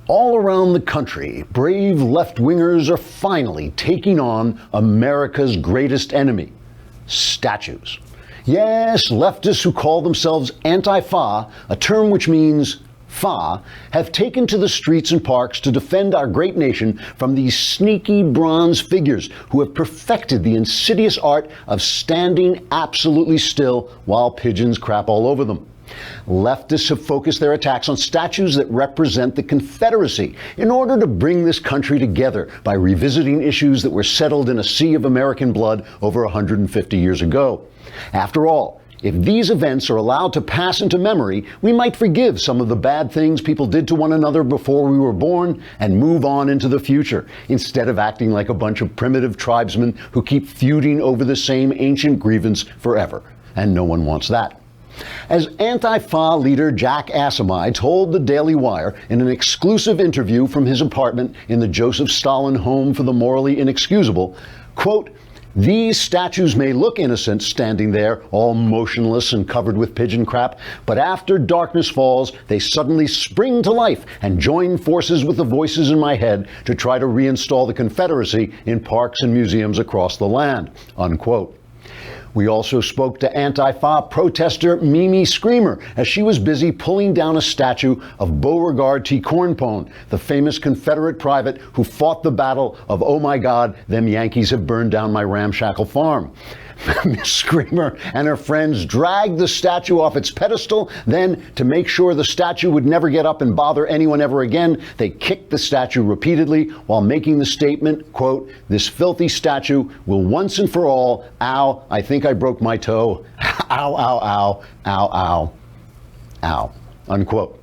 All around the country, brave left-wingers are finally taking on America's greatest enemy, statues. Yes, leftists who call themselves anti-fa, a term which means fa, have taken to the streets and parks to defend our great nation from these sneaky bronze figures who have perfected the insidious art of standing absolutely still while pigeons crap all over them. Leftists have focused their attacks on statues that represent the Confederacy in order to bring this country together by revisiting issues that were settled in a sea of American blood over 150 years ago. After all, if these events are allowed to pass into memory, we might forgive some of the bad things people did to one another before we were born and move on into the future, instead of acting like a bunch of primitive tribesmen who keep feuding over the same ancient grievance forever. And no one wants that. As anti-fa leader Jack Assamai told the Daily Wire in an exclusive interview from his apartment in the Joseph Stalin Home for the Morally Inexcusable, quote, "These statues may look innocent standing there, all motionless and covered with pigeon crap, but after darkness falls, they suddenly spring to life and join forces with the voices in my head to try to reinstall the Confederacy in parks and museums across the land," unquote. We also spoke to anti-fa protester Mimi Screamer as she was busy pulling down a statue of Beauregard T. Cornpone, the famous Confederate private who fought the battle of "Oh my God, them Yankees have burned down my ramshackle farm." Miss Screamer and her friends dragged the statue off its pedestal. Then, to make sure the statue would never get up and bother anyone ever again, they kicked the statue repeatedly while making the statement, quote, "This filthy statue will once and for all, ow, I think I broke my toe, ow, ow, ow, ow, ow, ow," unquote.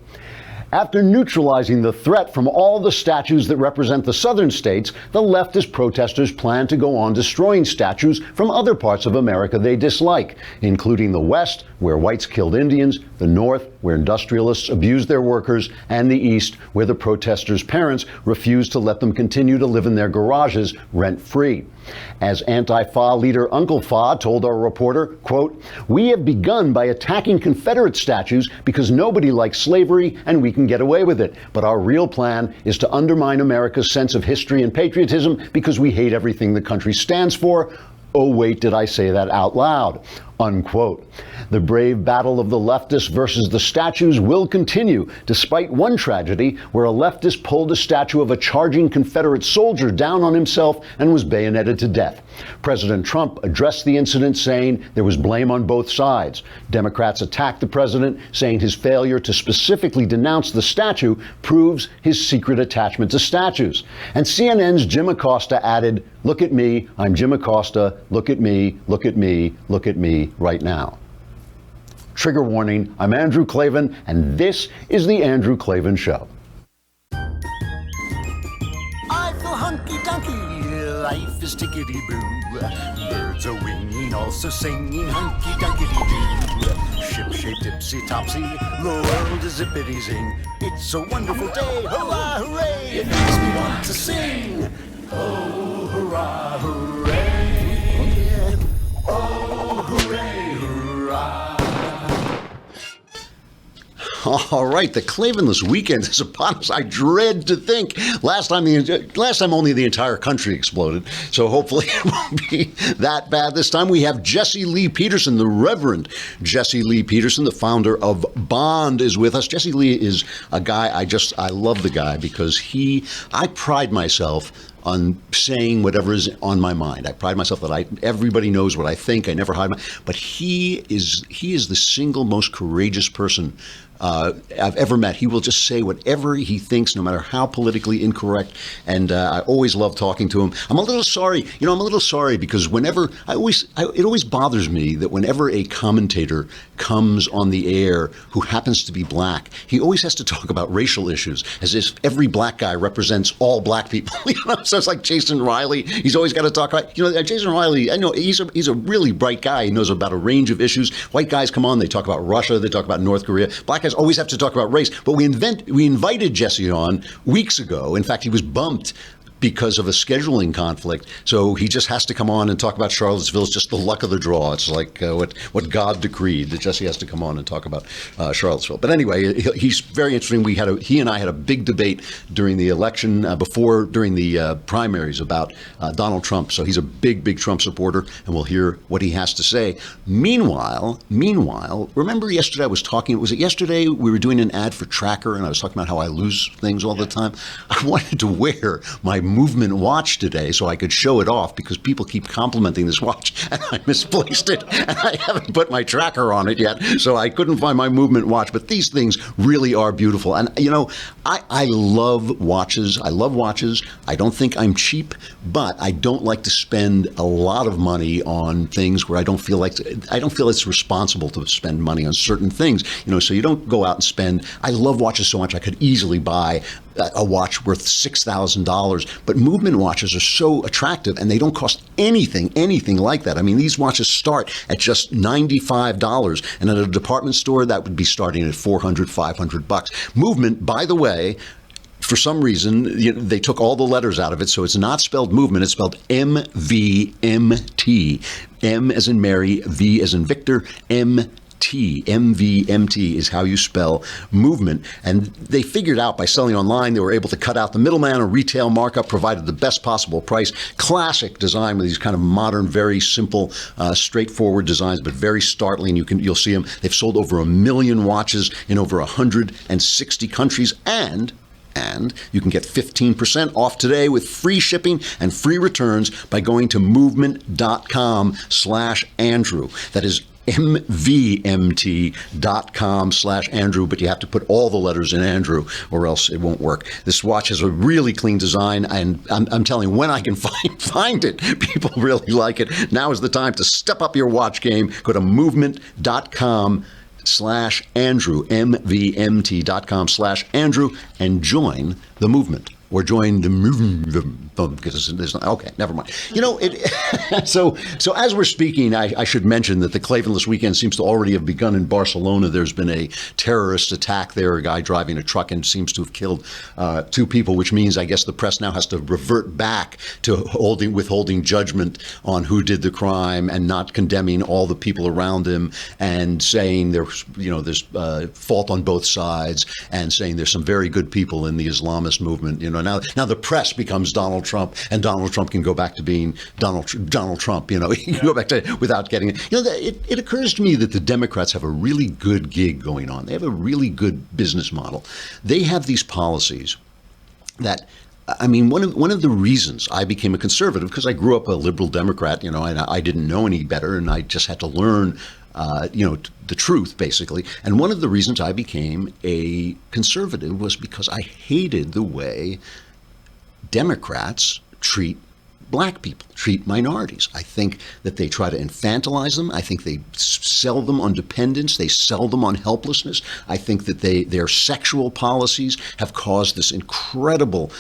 After neutralizing the threat from all the statues that represent the southern states, the leftist protesters plan to go on destroying statues from other parts of America they dislike, including the West, where whites killed Indians, the North, where industrialists abused their workers, and the East, where the protesters' parents refused to let them continue to live in their garages rent-free. As anti-fa leader Uncle Fa told our reporter, quote, "We have begun by attacking Confederate statues because nobody likes slavery and we can get away with it. But our real plan is to undermine America's sense of history and patriotism because we hate everything the country stands for. Oh, wait, did I say that out loud?" Unquote. The brave battle of the leftists versus the statues will continue, despite one tragedy where a leftist pulled a statue of a charging Confederate soldier down on himself and was bayoneted to death. President Trump addressed the incident, saying there was blame on both sides. Democrats attacked the president, saying his failure to specifically denounce the statue proves his secret attachment to statues. And CNN's Jim Acosta added, "Look at me, I'm Jim Acosta, look at me, look at me, look at me right now." Trigger warning, I'm Andrew Klavan, and this is The Andrew Klavan Show. I feel hunky-dunky, life is tickety-boo. Birds are winging, also singing hunky-dunky-doo. Ship-shaped, ipsy-topsy, the world is zippity-zing. It's a wonderful day, hurrah, hooray! It makes me want to sing. Oh, hurrah, hooray! Oh, hooray, hurrah! All right, the Klavanless weekend is upon us. I dread to think. Last time only the entire country exploded, so hopefully it won't be that bad this time. We have Jesse Lee Peterson, the Reverend Jesse Lee Peterson, the founder of Bond, is with us. Jesse Lee is a guy I love the guy because I pride myself on saying whatever is on my mind. I pride myself that everybody knows what I think. I never hide but he is the single most courageous person I've ever met. He will just say whatever he thinks, no matter how politically incorrect. And I always love talking to him. I'm a little sorry because it always bothers me that whenever a commentator comes on the air who happens to be black, he always has to talk about racial issues as if every black guy represents all black people. So it's like Jason Riley. He's always got to talk about, Jason Riley. I know he's a really bright guy. He knows about a range of issues. White guys come on, they talk about Russia, they talk about North Korea. Black guys always have to talk about race. But we invited Jesse on weeks ago. In fact, he was bumped because of a scheduling conflict. So he just has to come on and talk about Charlottesville. It's just the luck of the draw. It's like what God decreed, that Jesse has to come on and talk about Charlottesville. But anyway, he's very interesting. He and I had a big debate during the election, during the primaries about Donald Trump. So he's a big Trump supporter, and we'll hear what he has to say. Meanwhile, remember yesterday I was talking, was it yesterday we were doing an ad for Tracker, and I was talking about how I lose things all the time? I wanted to wear my Movement watch today so I could show it off, because people keep complimenting this watch, and I misplaced it, and I haven't put my Tracker on it yet, so I couldn't find my Movement watch. But these things really are beautiful. And, you know, I love watches. I love watches. I don't think I'm cheap, but I don't like to spend a lot of money on things where I don't feel it's responsible to spend money on certain things. You know, so you don't go out and spend. I love watches so much I could easily buy a watch worth $6,000, but Movement watches are so attractive, and they don't cost anything like that. I mean, these watches start at just $95, and at a department store that would be starting at $400, $500. Movement, by the way, for some reason, they took all the letters out of it, so it's not spelled Movement, it's spelled MVMT. M as in Mary, V as in Victor, MVMT is how you spell Movement. And they figured out by selling online, they were able to cut out the middleman. A retail markup provided the best possible price. Classic design with these kind of modern, very simple, straightforward designs, but very startling. You'll see them. They've sold over 1 million watches in over 160 countries, and you can get 15% off today with free shipping and free returns by going to movement.com/Andrew. That is mvmt.com/Andrew, but you have to put all the letters in Andrew or else it won't work. This watch has a really clean design, and I'm telling you, when I can find it, people really like it. Now is the time to step up your watch game. Go to movement.com/Andrew, mvmt.com/Andrew, and join the movement. Or join the movement, because there's not, okay, never mind. You know, so as we're speaking, I should mention that the Klavanless weekend seems to already have begun in Barcelona. There's been a terrorist attack there, a guy driving a truck, and seems to have killed 2 people, which means I guess the press now has to revert back to withholding judgment on who did the crime and not condemning all the people around him, and saying there's fault on both sides, and saying there's some very good people in the Islamist movement. You know, now the press becomes Donald Trump, and Donald Trump can go back to being Donald Trump. You know, he can go back to without getting it. You know, it occurs to me that the Democrats have a really good gig going on. They have a really good business model. They have these policies that, I mean, one of the reasons I became a conservative, because I grew up a liberal Democrat, you know, and I didn't know any better, and I just had to learn the truth, basically. And one of the reasons I became a conservative was because I hated the way Democrats treat black people, treat minorities. I think that they try to infantilize them. I think they sell them on dependence. They sell them on helplessness. I think that their sexual policies have caused this incredible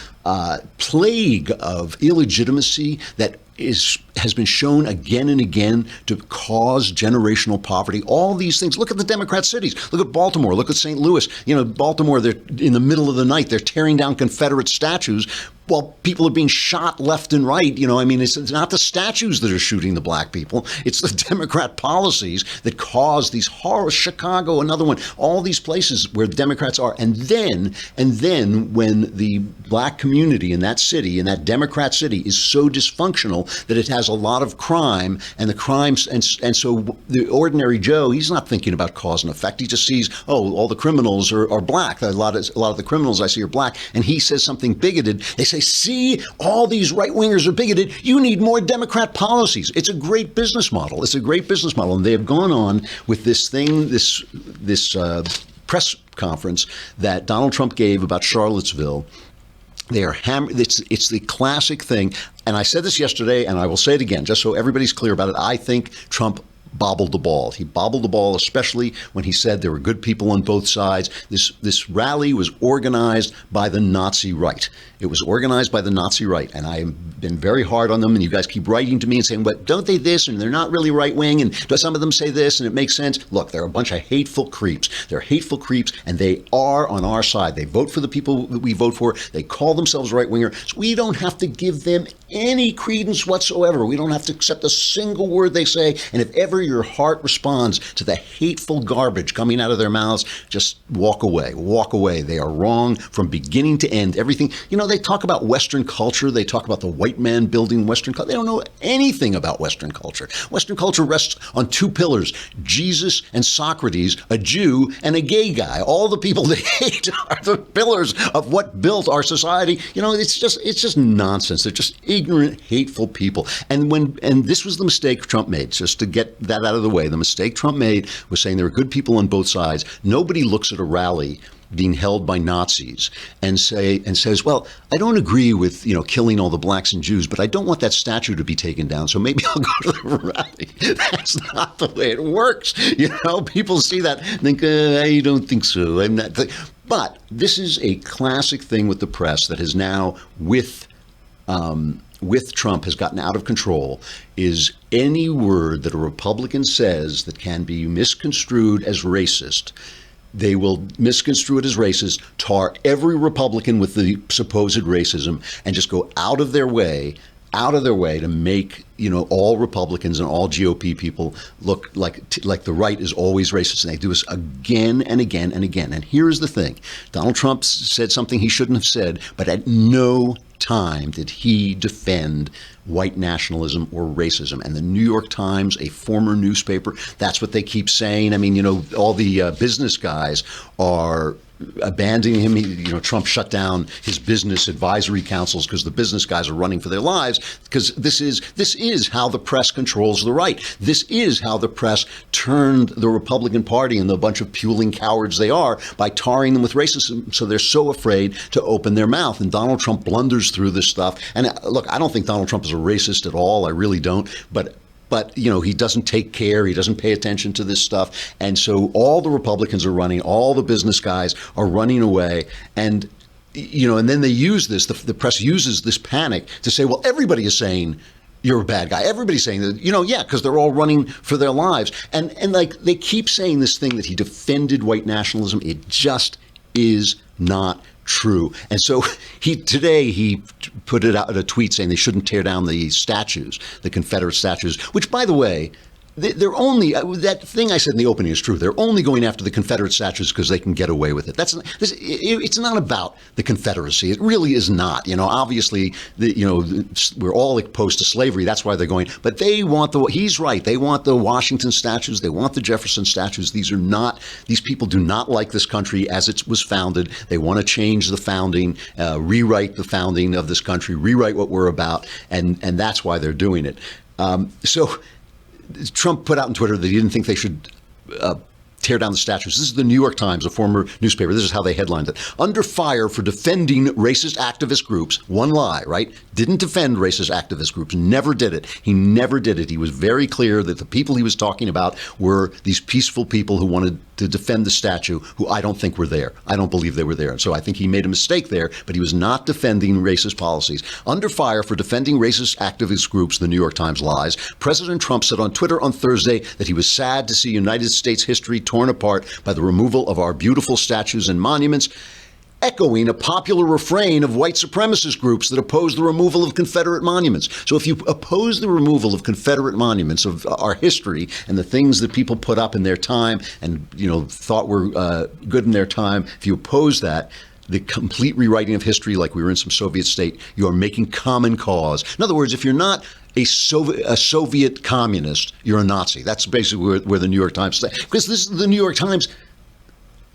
plague of illegitimacy that has been shown again and again to cause generational poverty. All these things. Look at the Democrat cities. Look at Baltimore. Look at St. Louis. You know, Baltimore, they're in the middle of the night. They're tearing down Confederate statues while people are being shot left and right. You know, I mean, it's not the statues that are shooting the black people. It's the Democrat policies that cause these horrors. Chicago, another one. All these places where Democrats are. And then when the black community in that city, in that Democrat city, is so dysfunctional that it has a lot of crime, and the crimes, and so the ordinary Joe, he's not thinking about cause and effect. He just sees, oh, all the criminals are black. A lot of the criminals I see are black, and he says something bigoted. They say, see, all these right-wingers are bigoted. You need more Democrat policies. It's a great business model. It's a great business model, and they have gone on with this thing, this press conference that Donald Trump gave about Charlottesville. They are it's the classic thing. And I said this yesterday, and I will say it again, just so everybody's clear about it. I think Trump bobbled the ball. He bobbled the ball, especially when he said there were good people on both sides. This rally was organized by the Nazi right. It was organized by the Nazi right, and I've been very hard on them, and you guys keep writing to me and saying, but don't they this, and they're not really right-wing, and some of them say this, and it makes sense. Look, they're a bunch of hateful creeps. They're hateful creeps, and they are on our side. They vote for the people that we vote for. They call themselves right-winger. So we don't have to give them any credence whatsoever. We don't have to accept a single word they say, and if ever your heart responds to the hateful garbage coming out of their mouths, just walk away. Walk away. They are wrong from beginning to end. Everything. You know, they talk about Western culture. They talk about the white man building Western culture. They don't know anything about Western culture. Western culture rests on two pillars: Jesus and Socrates, a Jew and a gay guy. All the people they hate are the pillars of what built our society. You know, it's just nonsense. They're just ignorant, hateful people. And this was the mistake Trump made. Just to get that out of the way, the mistake Trump made was saying there are good people on both sides. Nobody looks at a rally being held by Nazis and says, well, I don't agree with, killing all the blacks and Jews, but I don't want that statue to be taken down, so maybe I'll go to the rally. That's not the way it works. People see that and think, I don't think so. I'm not. But this is a classic thing with the press that has now, with Trump, has gotten out of control, is any word that a Republican says that can be misconstrued as racist, they will misconstrue it as racist, tar every Republican with the supposed racism, and just go out of their way to make all Republicans and all GOP people look like the right is always racist, and they do this again and again and again. And here's the thing: Donald Trump said something he shouldn't have said, but at no time did he defend white nationalism or racism. And the New York Times, a former newspaper, that's what they keep saying. I mean, all the business guys are abandoning him. Trump shut down his business advisory councils because the business guys are running for their lives, because this is how the press controls the right. This is how the press turned the Republican Party into a bunch of puling cowards they are, by tarring them with racism, so they're so afraid to open their mouth. And Donald Trump blunders through this stuff. And look, I don't think Donald Trump is a racist at all. I really don't. But he doesn't take care. He doesn't pay attention to this stuff. And so all the Republicans are running, all the business guys are running away. And, and then they use this, the press uses this panic to say, well, everybody is saying you're a bad guy. Everybody's saying that, because they're all running for their lives. And they keep saying this thing that he defended white nationalism. It just is not true. And so today he put it out in a tweet saying they shouldn't tear down the statues, the Confederate statues, which, by the way, they're only, that thing I said in the opening is true. They're only going after the Confederate statues because they can get away with it. It's not about the Confederacy. It really is not. Obviously, we're all opposed to slavery. That's why they're going. But they want he's right. They want the Washington statues. They want the Jefferson statues. These people do not like this country as it was founded. They want to change the founding, rewrite the founding of this country, rewrite what we're about. And that's why they're doing it. So Trump put out on Twitter that he didn't think they should tear down the statues. This is the New York Times, a former newspaper. This is how they headlined it. Under fire for defending racist activist groups. One lie, right? Didn't defend racist activist groups. Never did it. He never did it. He was very clear that the people he was talking about were these peaceful people who wanted to defend the statue, who I don't think were there. I don't believe they were there. And so I think he made a mistake there, but he was not defending racist policies. Under fire for defending racist activist groups, the New York Times lies. President Trump said on Twitter on Thursday that he was sad to see United States history torn apart by the removal of our beautiful statues and monuments, echoing a popular refrain of white supremacist groups that oppose the removal of Confederate monuments. So if you oppose the removal of Confederate monuments, of our history and the things that people put up in their time and, thought were good in their time, if you oppose that, the complete rewriting of history like we were in some Soviet state, you are making common cause. In other words, if you're not a Soviet communist, you're a Nazi. That's basically where the New York Times stands. Because this is the New York Times.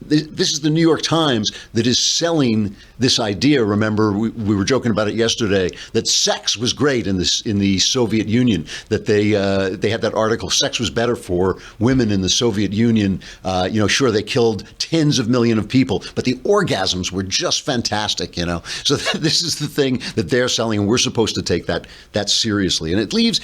this is the New York Times that is selling this idea. Remember, we were joking about it yesterday, that sex was great in the Soviet Union, that they had that article, sex was better for women in the Soviet Union. Sure, they killed tens of millions of people, but the orgasms were just fantastic, So this is the thing that they're selling, and we're supposed to take that seriously. And it leaves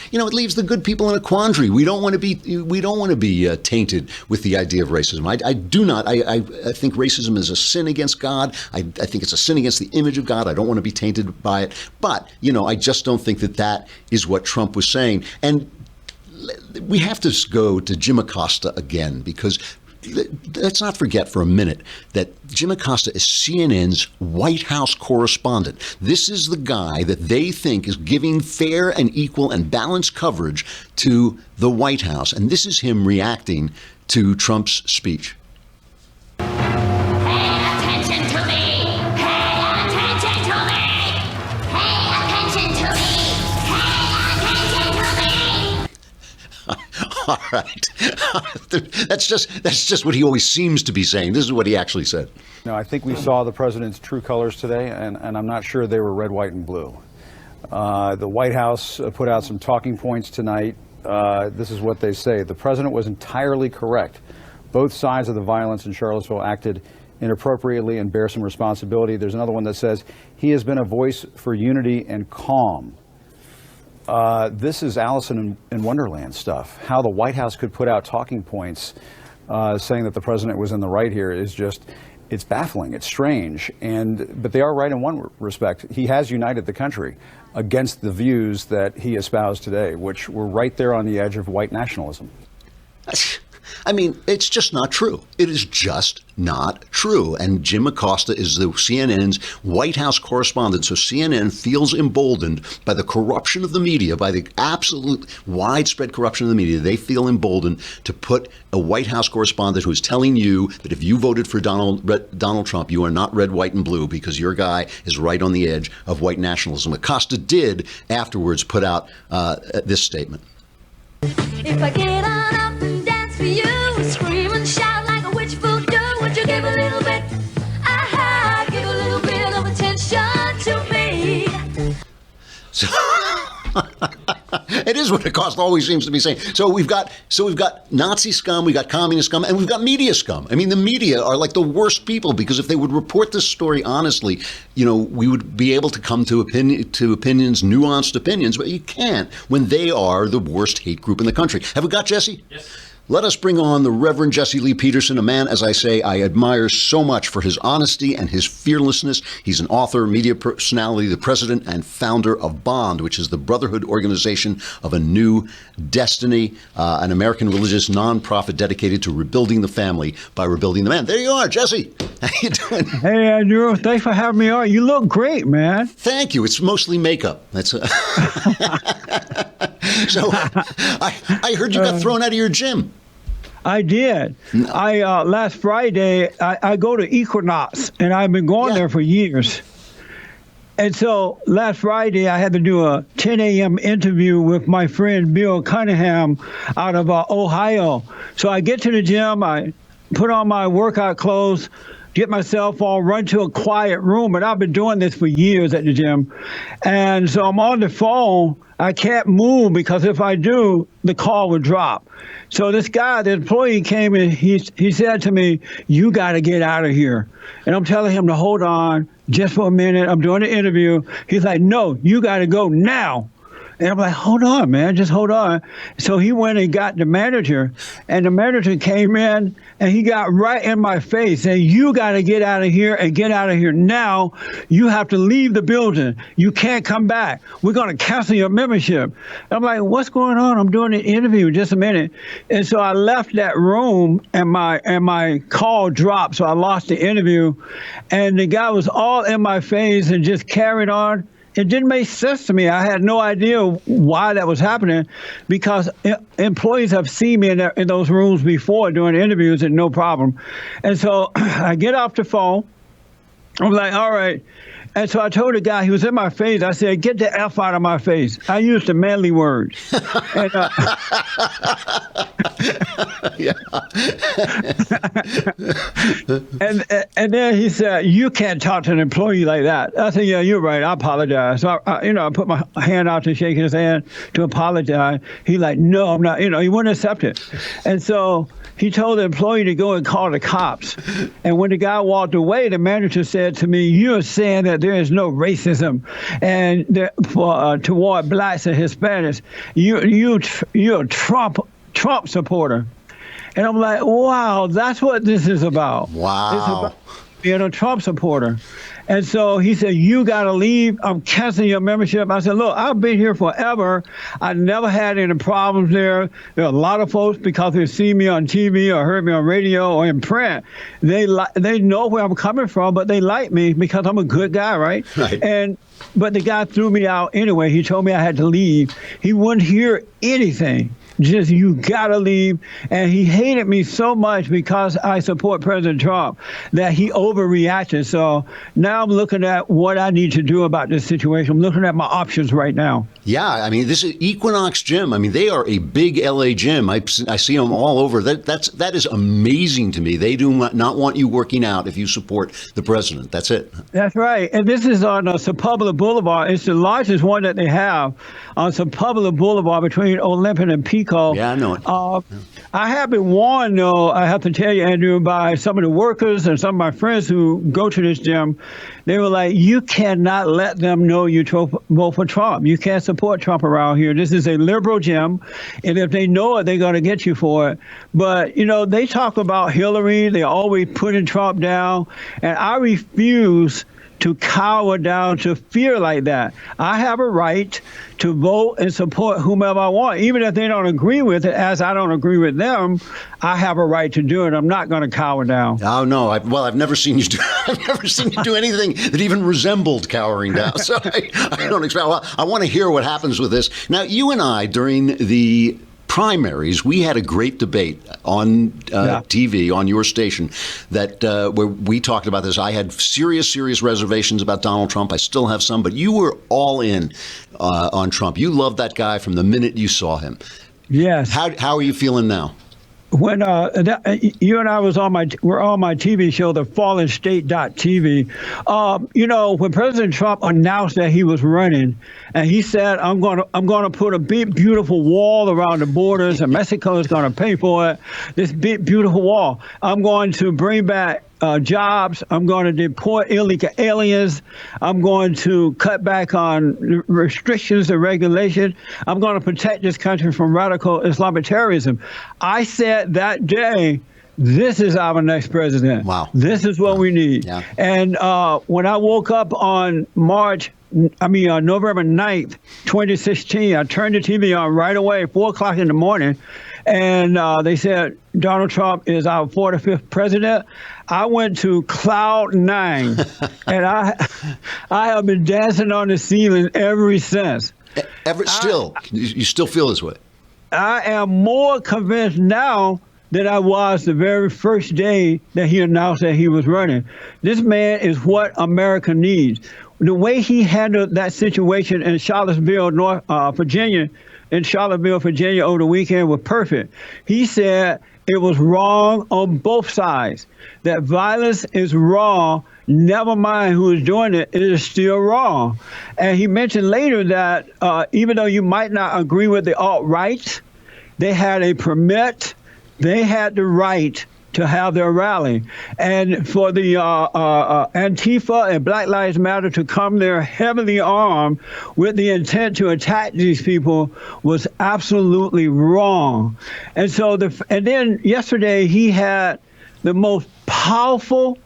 the good people in a quandary. We don't want to be tainted with the idea of racism. I think racism is a sin against God. I think it's a sin against the image of God. I don't want to be tainted by it. But, I just don't think that is what Trump was saying. And we have to go to Jim Acosta again, because let's not forget for a minute that Jim Acosta is CNN's White House correspondent. This is the guy that they think is giving fair and equal and balanced coverage to the White House. And this is him reacting to Trump's speech. All right. That's just what he always seems to be saying. This is what he actually said. No, I think we saw the president's true colors today, and I'm not sure they were red, white, and blue. The White House put out some talking points tonight. This is what they say. The president was entirely correct. Both sides of the violence in Charlottesville acted inappropriately and bear some responsibility. There's another one that says he has been a voice for unity and calm. This is Alice in Wonderland stuff. How the White House could put out talking points saying that the president was in the right here is just, it's baffling. It's strange. But they are right in one respect. He has united the country against the views that he espoused today, which were right there on the edge of white nationalism. I mean, it's just not true. It is just not true. And Jim Acosta is the CNN's White House correspondent. So CNN feels emboldened by the corruption of the media, by the absolute widespread corruption of the media. They feel emboldened to put a White House correspondent who is telling you that if you voted for Donald Trump, you are not red, white, and blue because your guy is right on the edge of white nationalism. Acosta did afterwards put out this statement. If I get on up and dance for you, scream and shout like a witch voodoo, would you give a little bit? Give a little bit of attention to me. So it is what Acosta always seems to be saying. So we've got Nazi scum, we've got communist scum, and we've got media scum. I mean, the media are like the worst people, because if they would report this story honestly, we would be able to come to opinions, nuanced opinions, but you can't when they are the worst hate group in the country. Have we got Jesse? Yes. Let us bring on the Reverend Jesse Lee Peterson, a man, as I say, I admire so much for his honesty and his fearlessness. He's an author, media personality, the president and founder of BOND, which is the Brotherhood Organization of a New Destiny, an American religious nonprofit dedicated to rebuilding the family by rebuilding the man. There you are, Jesse. How you doing? Hey, Andrew. Thanks for having me on. You look great, man. Thank you. It's mostly makeup. That's So I heard you got thrown out of your gym. I did. Last Friday, I go to Equinox, and I've been going there for years. And so last Friday, I had to do a 10 a.m. interview with my friend Bill Cunningham out of Ohio. So I get to the gym, I put on my workout clothes, get myself on, run to a quiet room. And I've been doing this for years at the gym. And so I'm on the phone. I can't move because if I do, the call would drop. So this guy, the employee came in, he said to me, "You got to get out of here." And I'm telling him to hold on just for a minute. I'm doing the interview. He's like, "No, you got to go now." And I'm like, "Hold on, man, just hold on." So he went and got the manager, and the manager came in, and he got right in my face saying, "You got to get out of here and get out of here now. You have to leave the building. You can't come back. We're going to cancel your membership." I'm like, "What's going on? I'm doing an interview. Just a minute." And so I left that room, and my call dropped, so I lost the interview. And the guy was all in my face and just carried on. It didn't make sense to me. I had no idea why that was happening, because employees have seen me in those rooms before doing interviews and no problem. And so I get off the phone. I'm like, all right. And so I told the guy, he was in my face. I said, "Get the F out of my face." I used the manly words. And, Yeah. and then he said, "You can't talk to an employee like that." I said, "Yeah, you're right. I apologize." So I put my hand out to shake his hand to apologize. He like, "No, I'm not." He wouldn't accept it. And so he told the employee to go and call the cops. And when the guy walked away, the manager said to me, "You're saying that there is no racism and toward blacks and Hispanics. You're a Trump supporter." And I'm like, wow, that's what this is about. Wow. It's about being a Trump supporter. And so he said, "You got to leave. I'm canceling your membership." I said, "Look, I've been here forever. I never had any problems there. There are a lot of folks, because they see me on TV or heard me on radio or in print, they know where I'm coming from, but they like me because I'm a good guy, right? Right. But the guy threw me out anyway. He told me I had to leave. He wouldn't hear anything. Just, "You gotta leave." And he hated me so much because I support President Trump that he overreacted. So now I'm looking at what I need to do about this situation. I'm looking at my options right now. Yeah, I mean, this is Equinox Gym. I mean, they are a big LA gym. I see them all over. That is amazing to me. They do not want you working out if you support the president. That's it. That's right. And this is on Sepulveda Boulevard. It's the largest one that they have on Sepulveda Boulevard between Olympic and Pico. Yeah, I know it. I have been warned, though, I have to tell you, Andrew, by some of the workers and some of my friends who go to this gym. They were like, "You cannot let them know you vote for Trump. You can't support Trump around here. This is a liberal gym, and if they know it, they're going to get you for it." But, they talk about Hillary. They're always putting Trump down, and I refuse to cower down to fear like that. I have a right to vote and support whomever I want, even if they don't agree with it. As I don't agree with them, I have a right to do it. I'm not going to cower down. Oh no! I've never seen you do. I've never seen you do anything that even resembled cowering down. So I don't expect. Well, I want to hear what happens with this. Now, you and I, during the primaries, we had a great debate on TV, on your station, that where we talked about this. I had serious reservations about Donald Trump. I still have some, but you were all in on Trump. You loved that guy from the minute you saw him. Yes. How are you feeling now? When you and I were on my TV show, the FallenState.tv, when President Trump announced that he was running, and he said, I'm going to put a big, beautiful wall around the borders, and Mexico is going to pay for it, this big, beautiful wall. I'm going to bring back jobs. I'm going to deport illegal aliens. I'm going to cut back on restrictions and regulation. I'm going to protect this country from radical Islamic terrorism. I said that day, this is our next president. Wow. This is what we need. Yeah. And when I woke up on November 9th, 2016, I turned the TV on right away, 4 o'clock in the morning, and they said Donald Trump is our 45th president. I went to cloud 9, and I have been dancing on the ceiling ever since. You still feel this way? I am more convinced now than I was the very first day that he announced that he was running. This man is what America needs. The way he handled that situation in Charlottesville, Virginia, over the weekend was perfect. He said it was wrong on both sides, that violence is wrong. Never mind who is doing it, it is still wrong. And he mentioned later that even though you might not agree with the alt-right, they had a permit, they had the right to have their rally. And for the Antifa and Black Lives Matter to come there heavily armed with the intent to attack these people was absolutely wrong. And so then yesterday he had the most powerful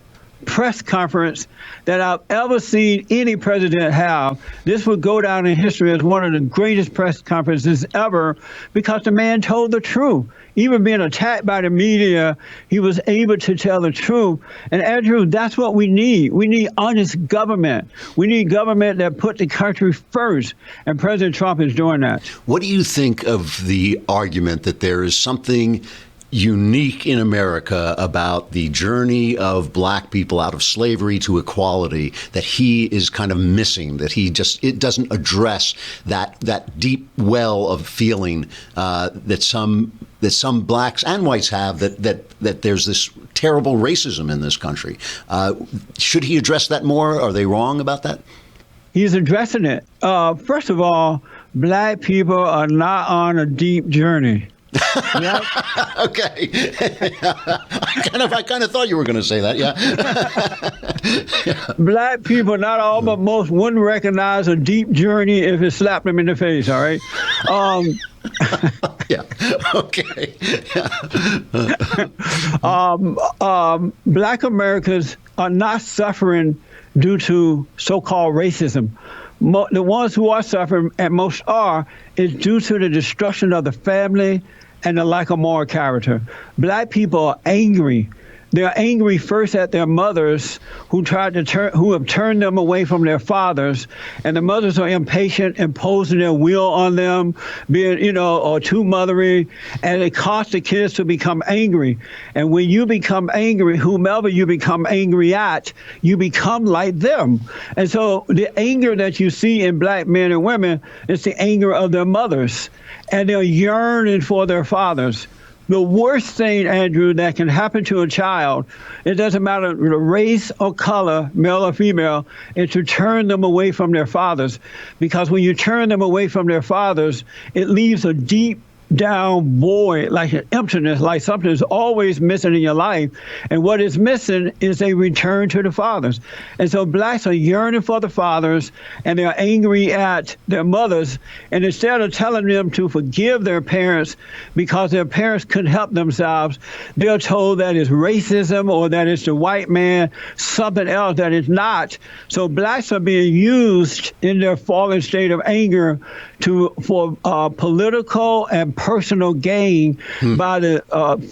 press conference that I've ever seen any president have. This would go down in history as one of the greatest press conferences ever, because the man told the truth. Even being attacked by the media, he was able to tell the truth. And Andrew, that's what we need. We need honest government. We need government that put the country first. And President Trump is doing that. What do you think of the argument that there is something unique in America about the journey of black people out of slavery to equality that he is kind of missing, that it doesn't address that deep well of feeling that some blacks and whites have, that there's this terrible racism in this country. Should he address that more? Are they wrong about that? He's addressing it. First of all, black people are not on a deep journey. Yeah. Okay. I kind of thought you were going to say that. Yeah. Black people, not all, but most, wouldn't recognize a deep journey if it slapped them in the face. All right. Yeah. Okay. Black Americans are not suffering due to so-called racism. The ones who are suffering, and most are, is due to the destruction of the family and the lack of moral character. Black people are angry. They're angry first at their mothers who have turned them away from their fathers, and the mothers are impatient, imposing their will on them, being, or too mothery, and it causes the kids to become angry. And when you become angry, whomever you become angry at, you become like them. And so the anger that you see in black men and women is the anger of their mothers, and they're yearning for their fathers. The worst thing, Andrew, that can happen to a child, it doesn't matter the race or color, male or female, is to turn them away from their fathers. Because when you turn them away from their fathers, it leaves a deep down void, like an emptiness, like something is always missing in your life. And what is missing is a return to the fathers. And so blacks are yearning for the fathers, and they're angry at their mothers. And instead of telling them to forgive their parents because their parents couldn't help themselves, they're told that it's racism or that it's the white man, something else that is not. So blacks are being used in their fallen state of anger for political and personal gain by the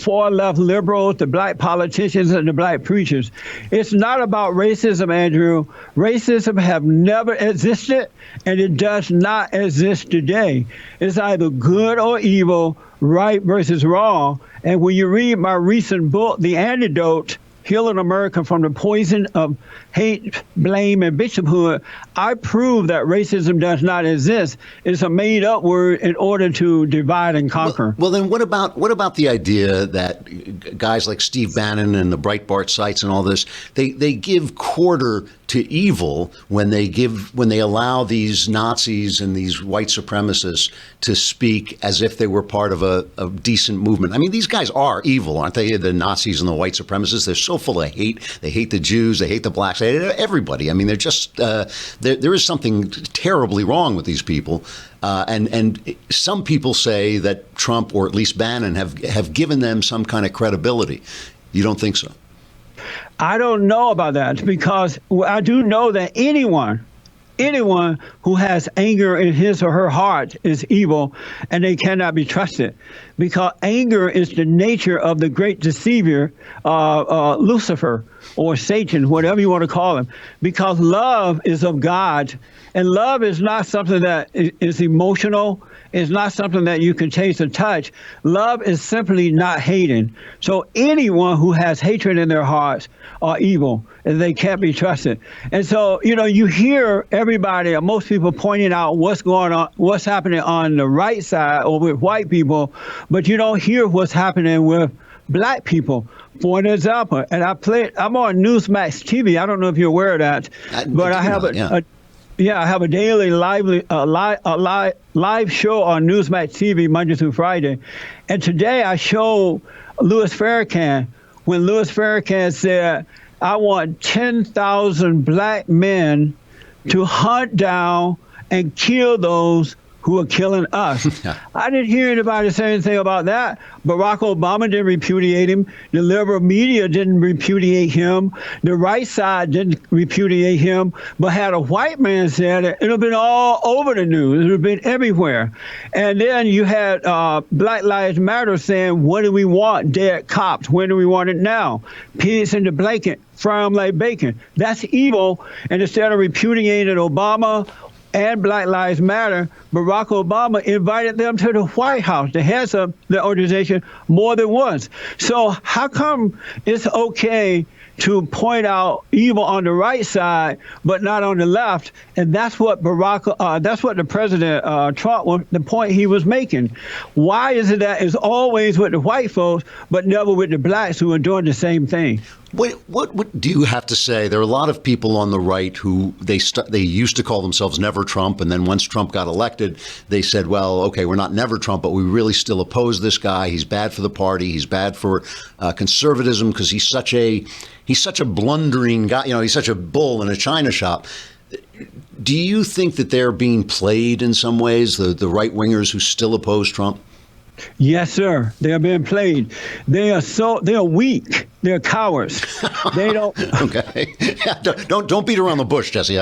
far left liberals, the black politicians, and the black preachers. It's not about racism, Andrew. Racism have never existed, and it does not exist today. It's either good or evil, right versus wrong. And when you read my recent book, The Antidote, Healing America from the Poison of Hate, Blame, and Victimhood, I prove that racism does not exist. It's a made-up word in order to divide and conquer. Well, then what about the idea that guys like Steve Bannon and the Breitbart sites and all this, they give quarter to evil when they allow these Nazis and these white supremacists to speak as if they were part of a decent movement. I mean, these guys are evil, aren't they? The Nazis and the white supremacists, they're so full of hate. They hate the Jews, they hate the blacks, they hate everybody. I mean, they're just, there is something terribly wrong with these people. And some people say that Trump, or at least Bannon, have given them some kind of credibility. You don't think so? I don't know about that, because I do know that anyone who has anger in his or her heart is evil, and they cannot be trusted, because anger is the nature of the great deceiver, Lucifer, or Satan, whatever you want to call him, because love is of God, and love is not something that is emotional. It's not something that you can taste and touch. Love is simply not hating. So anyone who has hatred in their hearts are evil, and they can't be trusted. And so, you hear everybody, or most people, pointing out what's going on, what's happening on the right side or with white people, but you don't hear what's happening with black people. For an example, and I'm on Newsmax TV. I don't know if you're aware of that, but I have I have a daily live show on Newsmax TV Monday through Friday. And today I show Louis Farrakhan, when Louis Farrakhan said, I want 10,000 black men to hunt down and kill those who are killing us. I didn't hear anybody say anything about that. Barack Obama didn't repudiate him. The liberal media didn't repudiate him. The right side didn't repudiate him. But had a white man said it, it would have been all over the news. It would have been everywhere. And then you had Black Lives Matter saying, what do we want? Dead cops. When do we want it now? Pigs in the blanket, fry them like bacon. That's evil. And instead of repudiating Obama and Black Lives Matter, Barack Obama invited them to the White House, the heads of the organization, more than once. So how come it's okay to point out evil on the right side, but not on the left? And that's what that's what the President Trump was, the point he was making. Why is it that it's always with the white folks, but never with the blacks who are doing the same thing? What do you have to say? There are a lot of people on the right who they used to call themselves Never Trump, and then once Trump got elected, they said, well, okay, we're not Never Trump, but we really still oppose this guy. He's bad for the party. He's bad for conservatism because he's such a blundering guy. You know, he's such a bull in a china shop. Do you think that they're being played in some ways, the right wingers who still oppose Trump? Yes, sir. They are being played. They are weak. They're cowards. They don't. Okay. Don't beat around the bush, Jesse.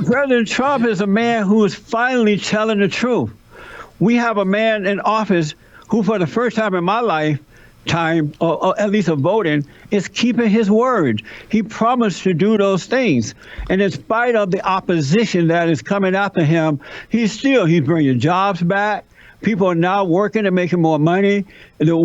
President Trump is a man who is finally telling the truth. We have a man in office who, for the first time in my lifetime, or at least of voting, is keeping his word. He promised to do those things. And in spite of the opposition that is coming after him, he's bringing jobs back. People are now working and making more money. The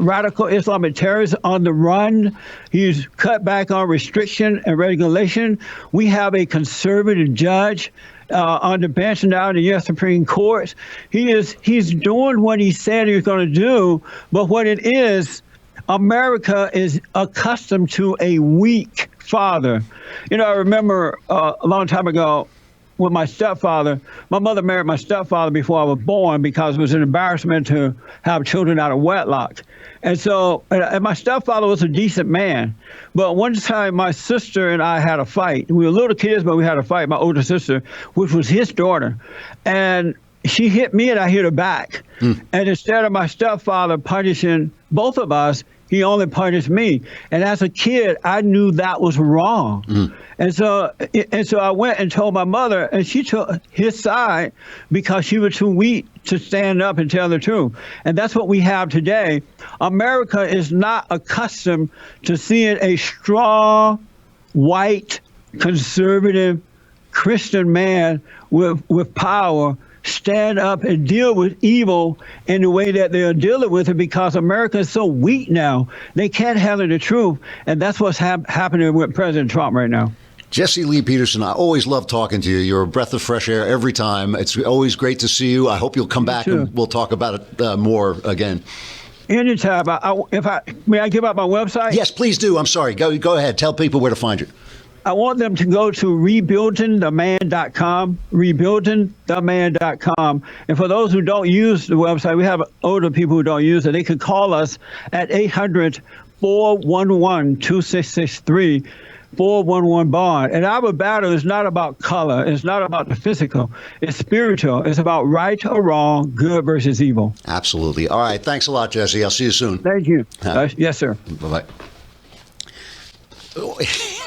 radical Islamic terrorists on the run. He's cut back on restriction and regulation. We have a conservative judge on the bench now in the U.S. Supreme Court. He's doing what he said he was going to do, but what it is, America is accustomed to a weak father. You know, I remember a long time ago, with my stepfather, my mother married my stepfather before I was born because it was an embarrassment to have children out of wedlock. And so, and my stepfather was a decent man. But one time my sister and I had a fight. We were little kids, but we had a fight, my older sister, which was his daughter. And she hit me and I hit her back. And instead of my stepfather punishing both of us, he only punished me. And as a kid, I knew that was wrong. And so I went and told my mother, and she took his side because she was too weak to stand up and tell the truth. And that's what we have today. America is not accustomed to seeing a strong, white, conservative, Christian man with power stand up and deal with evil in the way that they're dealing with it, because America is so weak now. They can't handle the truth. And that's what's happening with President Trump right now. Jesse Lee Peterson, I always love talking to you. You're a breath of fresh air every time. It's always great to see you. I hope you'll come back and we'll talk about it more again. Anytime. May I give out my website? Yes, please do. I'm sorry. Go ahead. Tell people where to find you. I want them to go to rebuildingtheman.com, rebuildingtheman.com. And for those who don't use the website, we have older people who don't use it. They can call us at 800-411-2663, 411-BOND. And our battle is not about color. It's not about the physical. It's spiritual. It's about right or wrong, good versus evil. Absolutely. All right. Thanks a lot, Jesse. I'll see you soon. Thank you. Yes, sir. Bye-bye.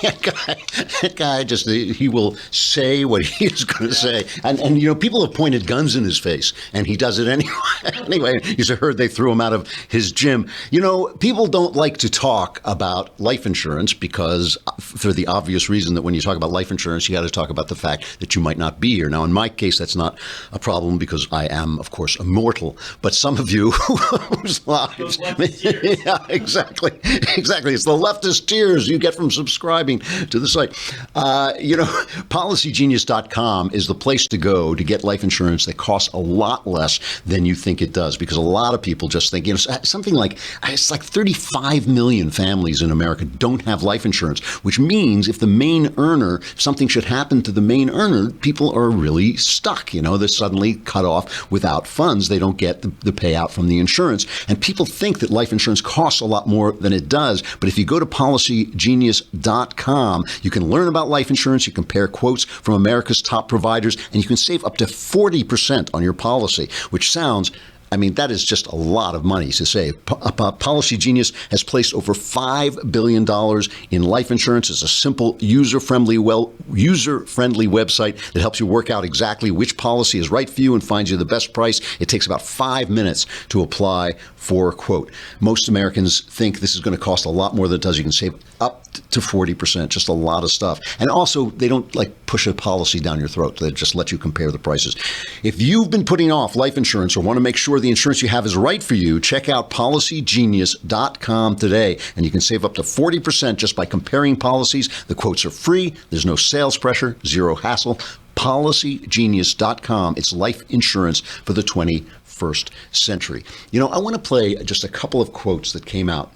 That guy just, he will say what he's going to say. And, you know, people have pointed guns in his face, and he does it anyway. Anyway, you heard they threw him out of his gym. You know, people don't like to talk about life insurance because, for the obvious reason that when you talk about life insurance, you got to talk about the fact that you might not be here. Now, in my case, that's not a problem because I am, of course, immortal. But some of you whose lives... Yeah, exactly. It's the leftist tears you get from subscribing to the site. You know, PolicyGenius.com is the place to go to get life insurance that costs a lot less than you think it does, because a lot of people just think, you know, something like, it's like 35 million families in America don't have life insurance, which means if the main earner, if something should happen to the main earner, people are really stuck. You know, they're suddenly cut off without funds. They don't get the payout from the insurance. And people think that life insurance costs a lot more than it does. But if you go to PolicyGenius.com, you can learn about life insurance, you compare quotes from America's top providers, and you can save up to 40% on your policy, which sounds, I mean, that is just a lot of money to save. Policy Genius has placed over $5 billion in life insurance. It's a simple, user-friendly website that helps you work out exactly which policy is right for you and finds you the best price. It takes about 5 minutes to apply for a quote. Most Americans think this is going to cost a lot more than it does. You can save up to 40%, just a lot of stuff. And also, they don't like push a policy down your throat. They just let you compare the prices. If you've been putting off life insurance or want to make sure the insurance you have is right for you, check out PolicyGenius.com today. And you can save up to 40% just by comparing policies. The quotes are free. There's no sales pressure, zero hassle. PolicyGenius.com. It's life insurance for the 21st century. You know, I want to play just a couple of quotes that came out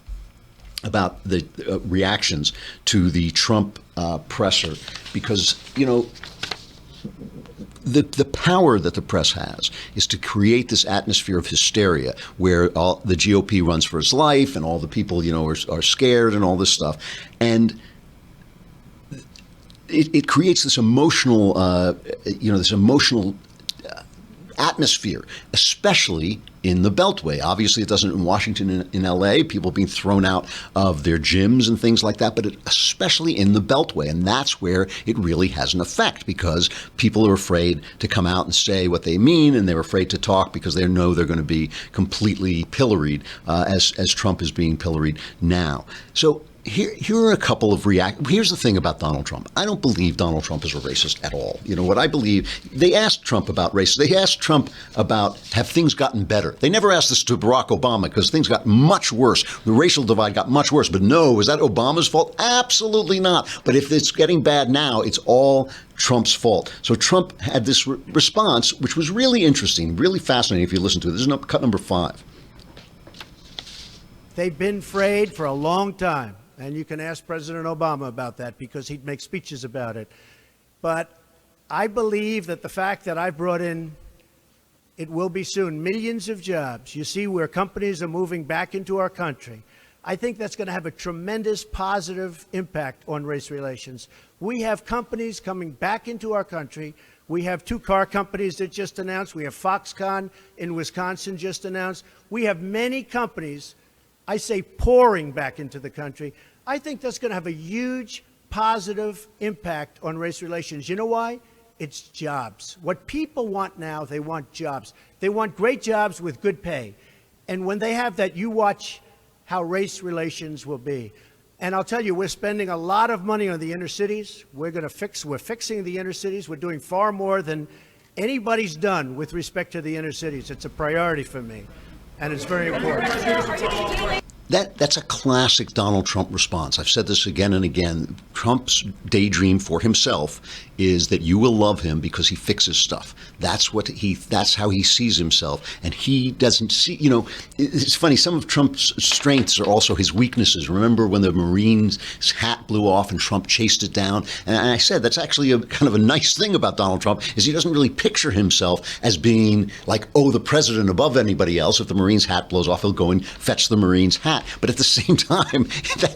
about the reactions to the Trump presser, because, you know, the power that the press has is to create this atmosphere of hysteria where all the GOP runs for its life and all the people, you know, are scared and all this stuff. And it creates this emotional, atmosphere, especially in the Beltway. Obviously, it doesn't in Washington, in LA, people being thrown out of their gyms and things like that, but especially in the Beltway. And that's where it really has an effect, because people are afraid to come out and say what they mean, and they're afraid to talk because they know they're going to be completely pilloried, as Trump is being pilloried now. So here are a couple of Here's the thing about Donald Trump. I don't believe Donald Trump is a racist at all. You know what I believe? They asked Trump about race. They asked Trump about, have things gotten better? They never asked this to Barack Obama, because things got much worse. The racial divide got much worse. But no, is that Obama's fault? Absolutely not. But if it's getting bad now, it's all Trump's fault. So Trump had this response, which was really interesting, really fascinating if you listen to it. This is cut number 5. They've been afraid for a long time. And you can ask President Obama about that, because he'd make speeches about it. But I believe that the fact that I brought in, it will be soon, millions of jobs. You see where companies are moving back into our country. I think that's going to have a tremendous positive impact on race relations. We have companies coming back into our country. We have 2 car companies that just announced. We have Foxconn in Wisconsin just announced. We have many companies, I say, pouring back into the country. I think that's going to have a huge positive impact on race relations. You know why? It's jobs. What people want now, they want jobs. They want great jobs with good pay. And when they have that, you watch how race relations will be. And I'll tell you, we're spending a lot of money on the inner cities. We're fixing the inner cities. We're doing far more than anybody's done with respect to the inner cities. It's a priority for me, and it's very important. That's a classic Donald Trump response. I've said this again and again. Trump's daydream for himself is that you will love him because he fixes stuff. That's how he sees himself. And he doesn't see, you know, it's funny, some of Trump's strengths are also his weaknesses. Remember when the Marine's hat blew off and Trump chased it down? And I said that's actually a kind of a nice thing about Donald Trump, is he doesn't really picture himself as being like, oh, the president above anybody else. If the Marine's hat blows off, he'll go and fetch the Marine's hat. But at the same time,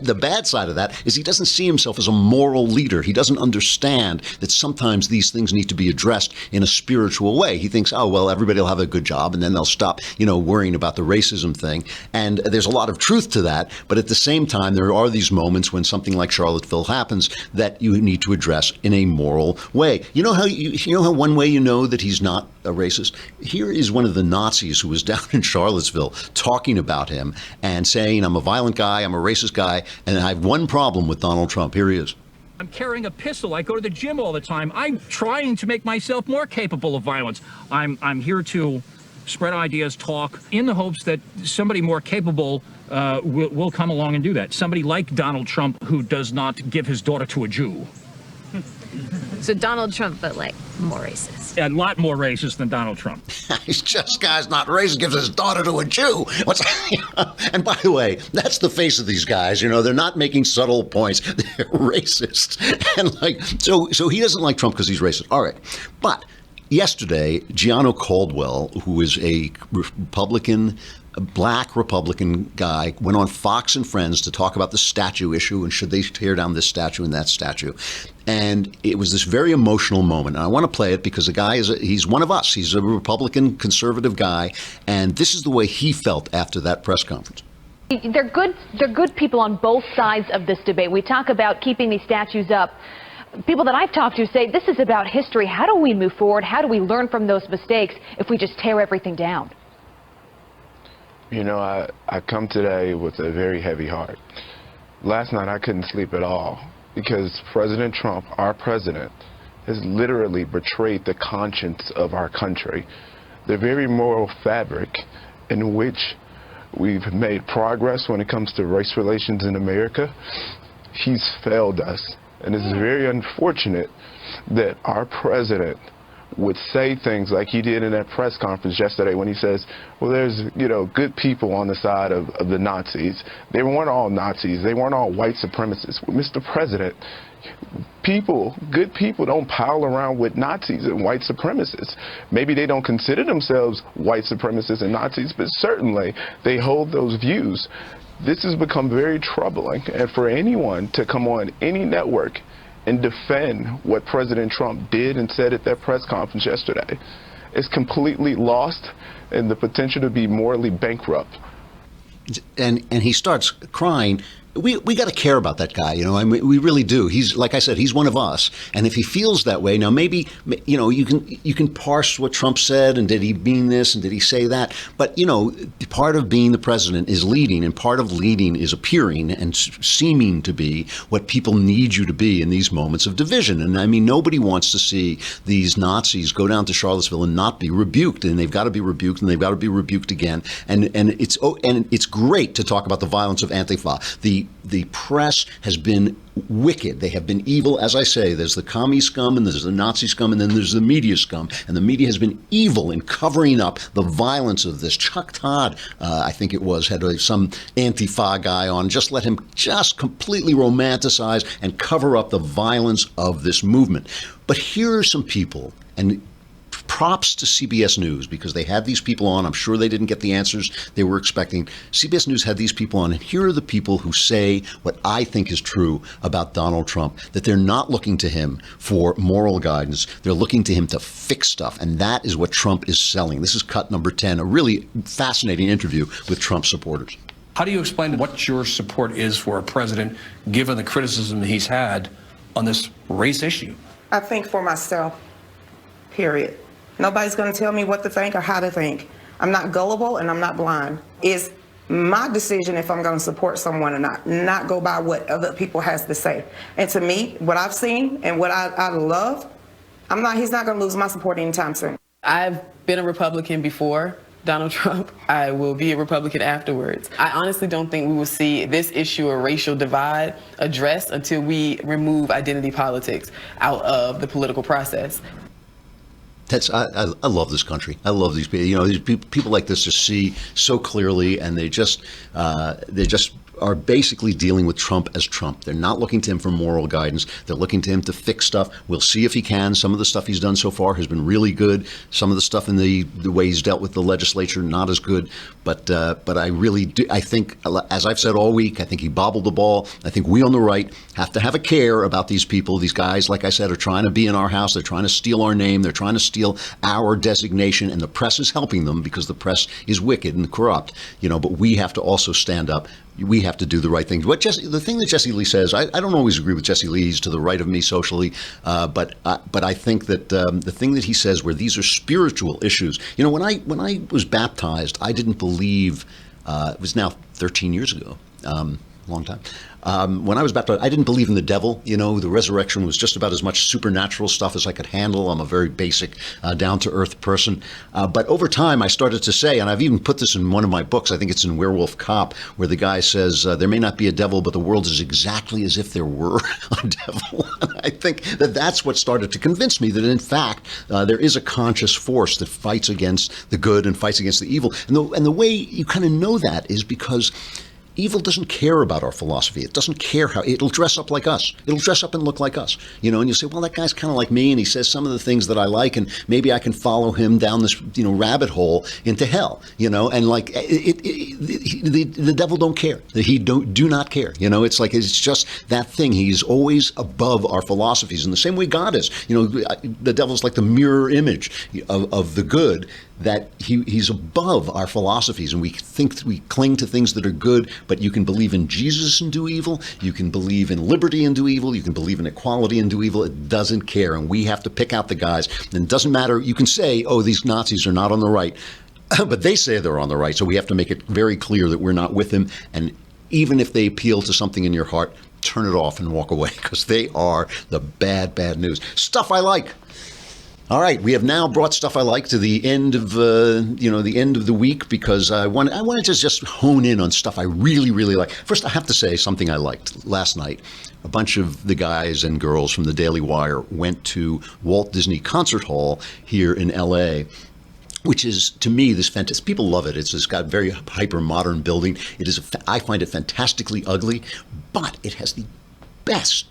the bad side of that is he doesn't see himself as a moral leader. He doesn't understand that sometimes these things need to be addressed in a spiritual way. He thinks, oh, well, everybody will have a good job, and then they'll stop, you know, worrying about the racism thing. And there's a lot of truth to that. But at the same time, there are these moments when something like Charlottesville happens that you need to address in a moral way. You know how one way you know that he's not a racist? Here is one of the Nazis who was down in Charlottesville talking about him and saying, I'm a violent guy, I'm a racist guy, and I have one problem with Donald Trump. Here he is. I'm carrying a pistol. I go to the gym all the time. I'm trying to make myself more capable of violence. I'm here to spread ideas, talk, in the hopes that somebody more capable will come along and do that. Somebody like Donald Trump, who does not give his daughter to a Jew. So Donald Trump, but like more racist. A lot more racist than Donald Trump. He's just guy's not racist, gives his daughter to a Jew. And by the way, that's the face of these guys. You know, they're not making subtle points. They're racist. And like, so he doesn't like Trump because he's racist. All right. But yesterday, Gianno Caldwell, who is a black Republican guy, went on Fox and Friends to talk about the statue issue and should they tear down this statue and that statue. And it was this very emotional moment. And I want to play it because the guy he's one of us. He's a Republican conservative guy. And this is the way he felt after that press conference. They're good people on both sides of this debate. We talk about keeping these statues up. People that I've talked to say this is about history. How do we move forward? How do we learn from those mistakes if we just tear everything down? You know, I come today with a very heavy heart Last night I couldn't sleep at all because President Trump, our president, has literally betrayed the conscience of our country, the very moral fabric in which we've made progress when it comes to race relations in America. He's failed us, and it's very unfortunate that our president would say things like he did in that press conference yesterday when he says, well, there's, good people on the side of the Nazis. They weren't all Nazis. They weren't all white supremacists. Well, Mr. President, good people don't pile around with Nazis and white supremacists. Maybe they don't consider themselves white supremacists and Nazis, but certainly they hold those views. This has become very troubling, and for anyone to come on any network and defend what President Trump did and said at that press conference yesterday is completely lost and the potential to be morally bankrupt. And he starts crying. We got to care about that guy, I mean, we really do. He's, like I said, he's one of us. And if he feels that way, now maybe, you can parse what Trump said and did he mean this and did he say that? But, part of being the president is leading, and part of leading is appearing and seeming to be what people need you to be in these moments of division. And I mean, nobody wants to see these Nazis go down to Charlottesville and not be rebuked, and they've got to be rebuked, and they've got to be rebuked again. And it's great to talk about the violence of Antifa. The press has been wicked. They have been evil. As I say, there's the commie scum and there's the Nazi scum and then there's the media scum. And the media has been evil in covering up the violence of this. Chuck Todd, I think it was, had some Antifa guy on. Just let him just completely romanticize and cover up the violence of this movement. But here are some people, and props to CBS News, because they had these people on. I'm sure they didn't get the answers they were expecting. CBS News had these people on, and here are the people who say what I think is true about Donald Trump, that they're not looking to him for moral guidance. They're looking to him to fix stuff, and that is what Trump is selling. This is cut number 10, a really fascinating interview with Trump supporters. How do you explain what your support is for a president, given the criticism that he's had on this race issue? I think for myself, period. Nobody's going to tell me what to think or how to think. I'm not gullible and I'm not blind. It's my decision if I'm going to support someone or not go by what other people has to say. And to me, what I've seen and what I love, he's not going to lose my support anytime soon. I've been a Republican before Donald Trump. I will be a Republican afterwards. I honestly don't think we will see this issue of racial divide addressed until we remove identity politics out of the political process. I love this country. I love these people. These people like this just see so clearly, and they just are basically dealing with Trump as Trump. They're not looking to him for moral guidance. They're looking to him to fix stuff. We'll see if he can. Some of the stuff he's done so far has been really good. Some of the stuff in the way he's dealt with the legislature, not as good. But I really do. I think, as I've said all week, I think he bobbled the ball. I think we on the right have to have a care about these people. These guys, like I said, are trying to be in our house. They're trying to steal our name. They're trying to steal our designation. And the press is helping them because the press is wicked and corrupt. But we have to also stand up. We have to do the right thing. The thing that Jesse Lee says, I don't always agree with Jesse Lee. He's to the right of me socially, but I think that the thing that he says, where these are spiritual issues. When I was baptized, I didn't believe. It was now 13 years ago, long time. When I was baptized, I didn't believe in the devil. The resurrection was just about as much supernatural stuff as I could handle. I'm a very basic, down-to-earth person. But over time, I started to say, and I've even put this in one of my books, I think it's in Werewolf Cop, where the guy says, there may not be a devil, but the world is exactly as if there were a devil. And I think that that's what started to convince me that, in fact, there is a conscious force that fights against the good and fights against the evil. And the way you kind of know that is because evil doesn't care about our philosophy. It doesn't care how it'll dress up like us. It'll dress up and look like us. And you say, well, that guy's kind of like me, and he says some of the things that I like, and maybe I can follow him down this, rabbit hole into hell. And like the devil don't care. He do not care. It's like it's just that thing. He's always above our philosophies in the same way God is. The devil's like the mirror image of the good. That he's above our philosophies, and we cling to things that are good, but you can believe in Jesus and do evil, you can believe in liberty and do evil, you can believe in equality and do evil. It doesn't care, and we have to pick out the guys. And it doesn't matter, you can say, oh, these Nazis are not on the right, but they say they're on the right, so we have to make it very clear that we're not with them. And even if they appeal to something in your heart, turn it off and walk away, because they are the bad news. Stuff I like. All right, we have now brought Stuff I Like to the end of the end of the week, because I wanted to just hone in on stuff I really, really like. First, I have to say something I liked. Last night, a bunch of the guys and girls from the Daily Wire went to Walt Disney Concert Hall here in L.A., which is, to me, this fantastic. People love it. It's got a very hyper modern building. It is. I find it fantastically ugly, but it has the best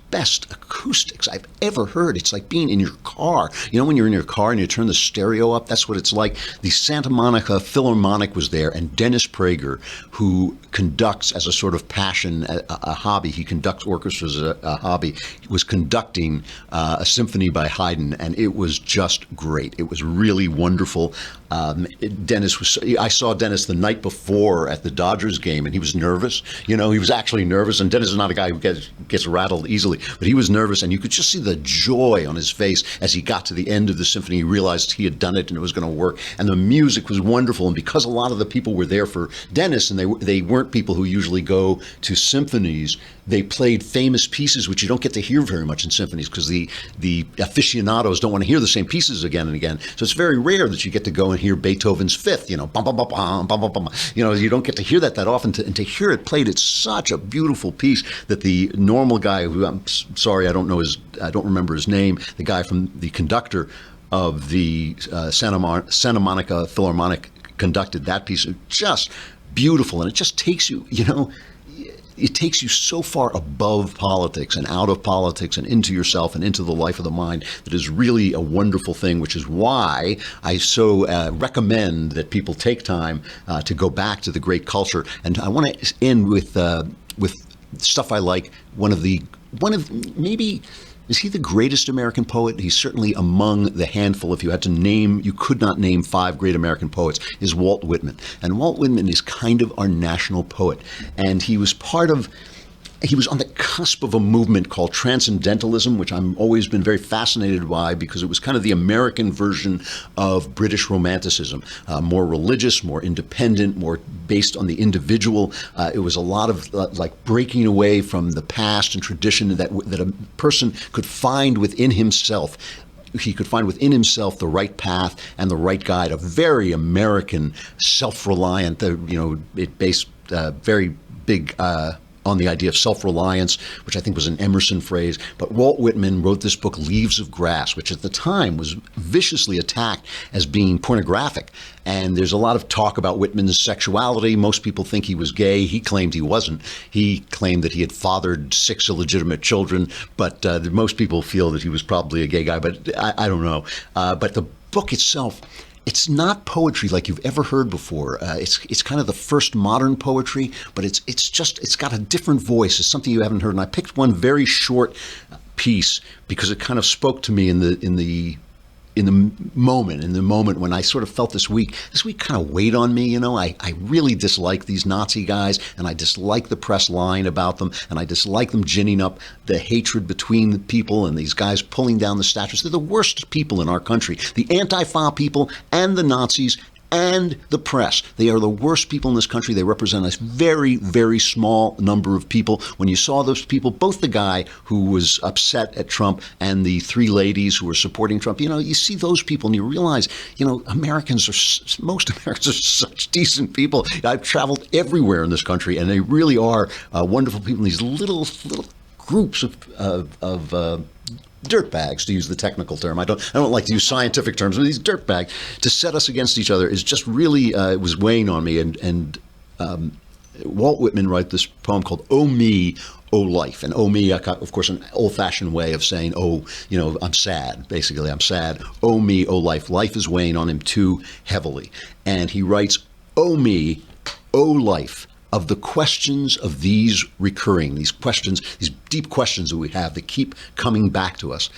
acoustics I've ever heard. It's like being in your car. You know, when you're in your car and you turn the stereo up, that's what it's like. The Santa Monica Philharmonic was there, and Dennis Prager, who conducts as a sort of passion, a hobby, he conducts orchestras as a hobby, was conducting a symphony by Haydn, and it was just great. It was really wonderful. I saw Dennis the night before at the Dodgers game, and he was nervous. You know, he was actually nervous, and Dennis is not a guy who gets rattled easily, but he was nervous, and you could just see the joy on his face as he got to the end of the symphony. He realized he had done it and it was going to work, and the music was wonderful. And because a lot of the people were there for Dennis, and they weren't people who usually go to symphonies, they played famous pieces which you don't get to hear very much in symphonies, because the aficionados don't want to hear the same pieces again and again. So it's very rare that you get to go and hear Beethoven's Fifth, you know, bum, bum, bum, bum, bum, bum, bum. You know, you don't get to hear that often. And to hear it played, it's such a beautiful piece that the normal guy, who I'm sorry, I don't remember his name, the guy from the conductor of the Santa Monica Philharmonic conducted that piece. It's just beautiful, and it just takes you, you know, it takes you so far above politics and out of politics and into yourself and into the life of the mind that is really a wonderful thing, which is why I so recommend that people take time to go back to the great culture. And I want to end with Stuff I Like. One of maybe, is he the greatest American poet? He's certainly among the handful. If you had to name, you could not name 5 great American poets, is Walt Whitman. And Walt Whitman is kind of our national poet. And he was on the cusp of a movement called Transcendentalism, which I've always been very fascinated by, because it was kind of the American version of British Romanticism, more religious, more independent, more based on the individual. It was a lot of like breaking away from the past and tradition that a person could find within himself. He could find within himself the right path and the right guide. A very American, self-reliant, it based very big on the idea of self-reliance, which I think was an Emerson phrase. But Walt Whitman wrote this book, Leaves of Grass, which at the time was viciously attacked as being pornographic. And there's a lot of talk about Whitman's sexuality. Most people think he was gay. He claimed he wasn't. He claimed that he had fathered 6 illegitimate children, but most people feel that he was probably a gay guy, but I don't know. But the book itself, it's not poetry like you've ever heard before. It's kind of the first modern poetry, but it's got a different voice. It's something you haven't heard. And I picked one very short piece because it kind of spoke to me in the moment when I sort of felt this week kind of weighed on me. You know, I really dislike these Nazi guys, and I dislike the press lying about them, and I dislike them ginning up the hatred between the people and these guys pulling down the statues. They're the worst people in our country. The Antifa people and the Nazis and the press. They are the worst people in this country. They represent a very, very small number of people. When you saw those people, both the guy who was upset at Trump and the 3 ladies who were supporting Trump, you see those people and you realize, most Americans are such decent people. I've traveled everywhere in this country, and they really are wonderful people. These little groups of dirtbags, to use the technical term. I don't like to use scientific terms, but these dirtbags, to set us against each other is just really, it was weighing on me. And Walt Whitman wrote this poem called "Oh Me, Oh Life." And "Oh Me," of course, an old-fashioned way of saying, I'm sad. Basically, I'm sad. "Oh me, oh life." Life is weighing on him too heavily. And he writes, "Oh me, oh life. Of the questions of these recurring, these deep questions that we have that keep coming back to us,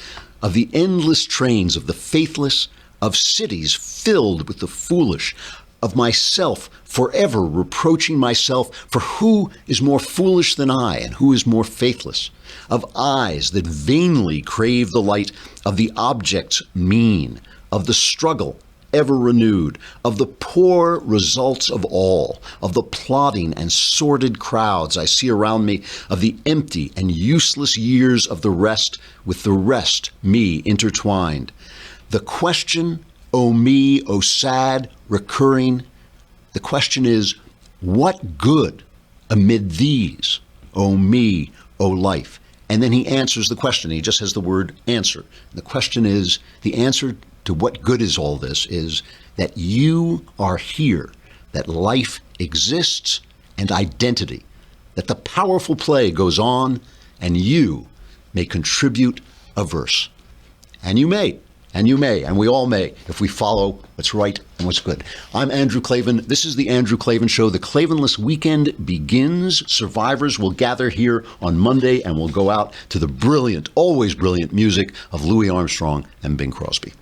of the endless trains of the faithless, of cities filled with the foolish, of myself forever reproaching myself for who is more foolish than I and who is more faithless, of eyes that vainly crave the light of the objects mean, of the struggle ever renewed, of the poor results of all, of the plodding and sordid crowds I see around me, of the empty and useless years of the rest, with the rest me intertwined. The question, O me, O sad, recurring, the question is, what good amid these, O me, O life? And then he answers the question. He just has the word answer. The question is, the answer to what good is all this is that you are here, that life exists and identity, that the powerful play goes on and you may contribute a verse. And you may. And you may, and we all may, if we follow what's right and what's good. I'm Andrew Klavan. This is the Andrew Klavan Show. The Klavanless weekend begins. Survivors will gather here on Monday, and we'll go out to the brilliant, always brilliant music of Louis Armstrong and Bing Crosby.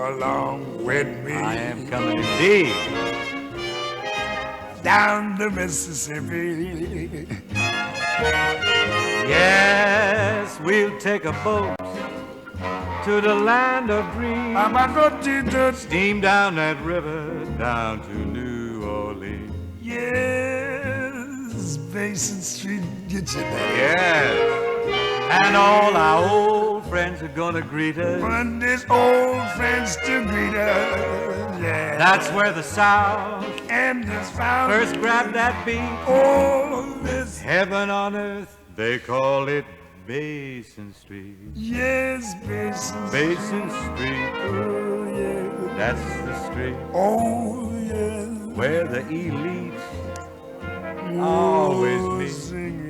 Along with me. I am coming indeed. Down the Mississippi. Yes, we'll take a boat to the land of dreams. Steam down that river down to New Orleans. Yes, Basin Street, get you there. Yes. And all our old friends are gonna greet us. Monday's old friends to greet us. Yeah. That's where the South and the South first grabbed that beat. Oh, this heaven on earth, they call it Basin Street. Yes, Basin Street. Oh, yeah. That's the street. Oh, yeah. Where the elites always meet.